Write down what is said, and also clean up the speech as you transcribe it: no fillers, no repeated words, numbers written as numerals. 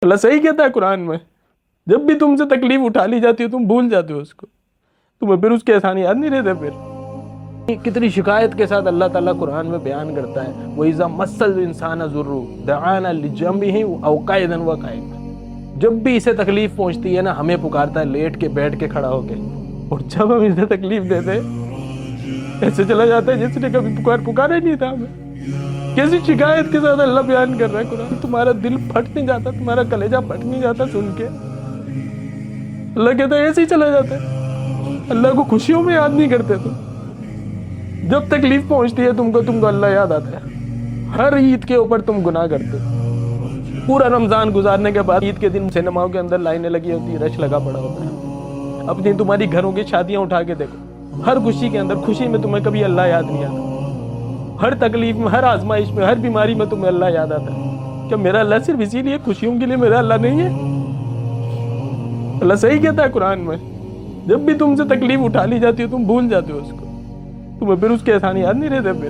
اللہ صحیح کہتا ہے قرآن میں، جب بھی تم سے تکلیف اٹھا لی جاتی ہے تم بھول جاتے ہو اس کو، تمہیں پھر اس کے احسان یاد نہیں رہتے۔ پھر کتنی شکایت کے ساتھ اللہ تعالیٰ قرآن میں بیان کرتا ہے، وَإِذَا مَسَّ الْإِنسَانَ ضُرٌّ دَعَانَا لِجَنبِهِ أَوْ قَاعِدًا وَقَاعِدًا، جب بھی اسے تکلیف پہنچتی ہے نا ہمیں پکارتا ہے لیٹ کے، بیٹھ کے، کھڑا ہو کے، اور جب ہم اسے تکلیف دیتے ایسے چلا جاتا ہے جس نے کبھی پکارا ہی نہیں تھا ہمیں۔ کیسی شکایت کے ساتھ اللہ بیان کر رہا ہے قرآن، تمہارا دل پھٹ نہیں جاتا، تمہارا کلیجہ پھٹ نہیں جاتا سن کے؟ اللہ کہتا ہے ایسے ہی چلا جاتا ہے، اللہ کو خوشیوں میں یاد نہیں کرتے تم، جب تکلیف پہنچتی ہے تم کو اللہ یاد آتا ہے۔ ہر عید کے اوپر تم گناہ کرتے ہو، پورا رمضان گزارنے کے بعد عید کے دن سینماؤں کے اندر لائنیں لگی ہوتی ہیں، رش لگا پڑا ہوتا ہے، اپنی تمہاری گھروں کی شادیاں اٹھا کے دیکھو، ہر خوشی کے اندر، خوشی میں تمہیں کبھی اللہ یاد نہیں آتا، ہر تکلیف میں، ہر آزمائش میں، ہر بیماری میں تمہیں اللہ یاد آتا ہے۔ کیا میرا اللہ صرف اسی لیے خوشیوں کے لیے میرا اللہ نہیں ہے؟ اللہ صحیح کہتا ہے قرآن میں، جب بھی تم سے تکلیف اٹھا لی جاتی ہے تم بھول جاتے ہو اس کو، تمہیں پھر اس کے احسان یاد نہیں رہتے۔ پھر